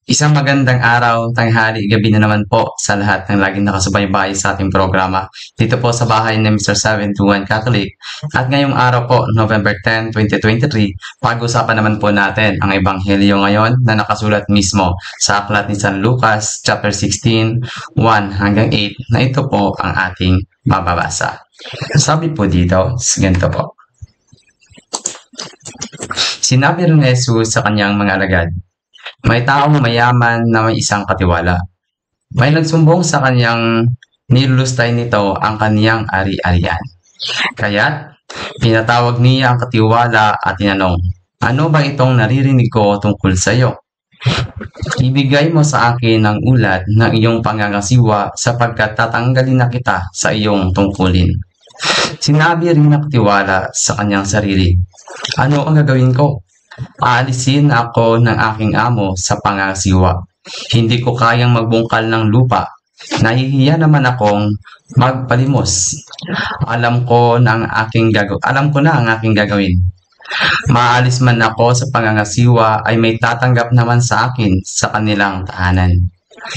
Isang magandang araw, tanghali, gabi na naman po sa lahat ng laging nakasubaybay sa ating programa. Dito po sa bahay ni Mr. 721 Catholic. At ngayong araw po, November 10, 2023, pag-usapan naman po natin ang Ebanghelyo ngayon na nakasulat mismo sa aklat ni San Lucas, chapter 16, 1 hanggang 8, na ito po ang ating mababasa. Sabi po dito, ganito po. Sinabi rin ni Jesus sa kanyang mga alagad, may taong mayaman na may isang katiwala. May nagsumbong sa kanyang nilulustay nito ang kaniyang ari-arian. Kaya't pinatawag niya ang katiwala at tinanong, ano ba itong naririnig ko tungkol sa iyo? Ibigay mo sa akin ang ulat ng iyong pangangasiwa sapagkat tatanggalin na kita sa iyong tungkulin. Sinabi rin ng katiwala sa kanyang sarili, ano ang gagawin ko? Aalisin ako ng aking amo sa pangasiwa. Hindi ko kayang magbungkal ng lupa. Nahihiya naman akong magpalimos. Alam ko na ang aking gagawin. Maalis man ako sa pangangasiwa ay may tatanggap naman sa akin sa kanilang tahanan.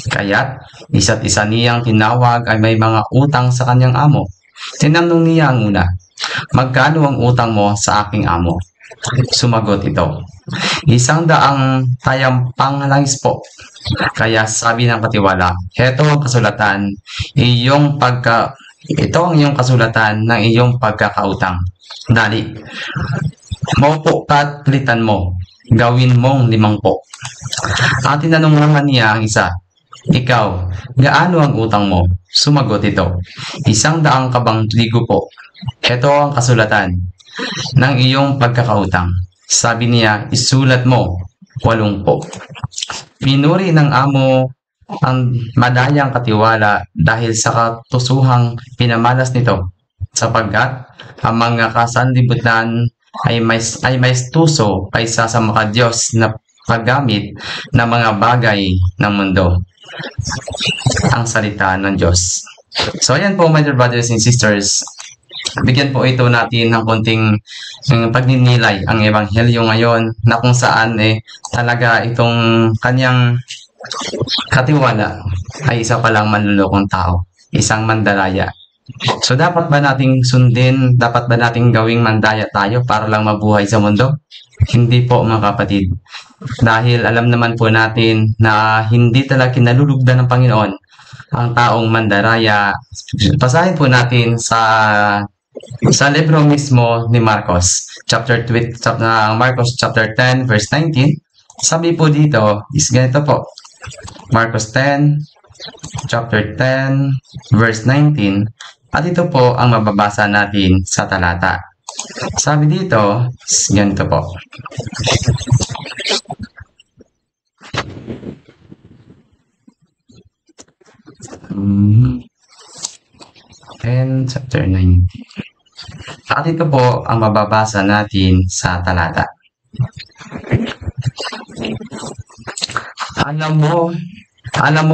Kaya't isa't isa niyang tinawag ay may mga utang sa kanyang amo. Tinanong niya ang una, magkano ang utang mo sa aking amo? Sumagot ito, 100 tayampang langis po. Kaya sabi ng katiwala, ito ang iyong kasulatan ng iyong pagkakautang. Dali, maupo ka at palitan mo, gawin mong 5 po. At tinanong naman niya ang isa, ikaw, gaano ang utang mo? Sumagot ito, 100 kabang trigo po. Ito ang kasulatan ng iyong pagkakautang. Sabi niya, isulat mo, 8 po. Pinuri ng amo ang madayang katiwala dahil sa katusuhang pinamalas nito, sapagkat ang mga kasanlibutan ay may tuso kaysa sa makadiyos na paggamit ng mga bagay ng mundo. Ang salita ng Diyos. So ayan po, my dear brothers and sisters, bigyan po ito natin ng konting pagninilay ang Ebanghelyo ngayon na kung saan talaga itong kanyang katiwala ay isa palang manlulokong tao, isang mandalaya. So dapat ba nating sundin, dapat ba nating gawing mandaya tayo para lang mabuhay sa mundo? Hindi po mga kapatid. Dahil alam naman po natin na hindi talaga kinalulugdan ng Panginoon ang taong mandaraya. Basahin po natin sa libro mismo ni Marcos, Marcos chapter 10 verse 19. Sabi po dito is ganito po. Marcos 10 chapter 10 verse 19. At ito po ang mababasa natin sa talata. Sabi dito, ganito po. And chapter 9. At ito po ang mababasa natin sa talata. Alam mo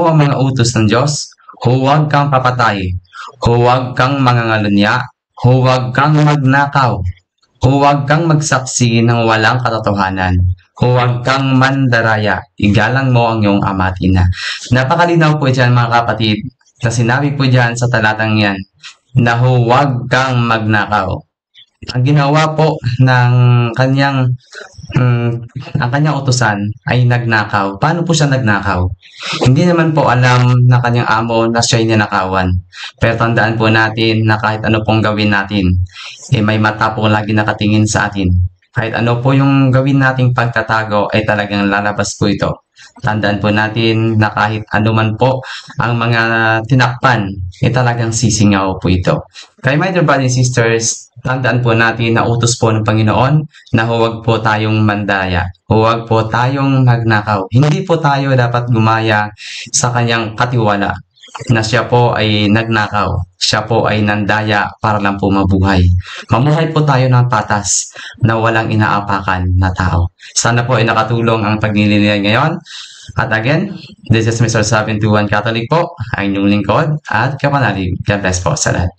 ang mga utos ng Diyos, huwag kang papatay, huwag kang mangangalunya, huwag kang magnakaw, huwag kang magsaksi ng walang katotohanan, huwag kang mandaraya, igalang mo ang iyong ama at ina. Napakalinaw po dyan mga kapatid, na sinabi po dyan sa talatang yan, na huwag kang magnakaw. Ang ginawa po ng kanyang utusan ay nagnakaw. Paano po siya nagnakaw? Hindi naman po alam na kanyang amo na siya'y ninakawan. Pero tandaan po natin na kahit ano pong gawin natin, may mata po lagi nakatingin sa atin. Kahit ano po yung gawin nating pagtatago ay talagang lalabas po ito. Tandaan po natin na kahit anuman po ang mga tinakpan, talagang sisingaw po ito. Kaya my dear brothers and sisters, tandaan po natin na utos po ng Panginoon na huwag po tayong mandaya, huwag po tayong magnakaw. Hindi po tayo dapat gumaya sa kanyang katiwala na siya po ay nagnakaw, siya po ay nandaya para lang po mabuhay. Mamuhay po tayo ng patas na walang inaapakan na tao. Sana po ay nakatulong ang pagnililay ngayon. At again, this is Mr. 721 Catholic po, ang inyong lingkod at kapanalig. God bless po sa lahat.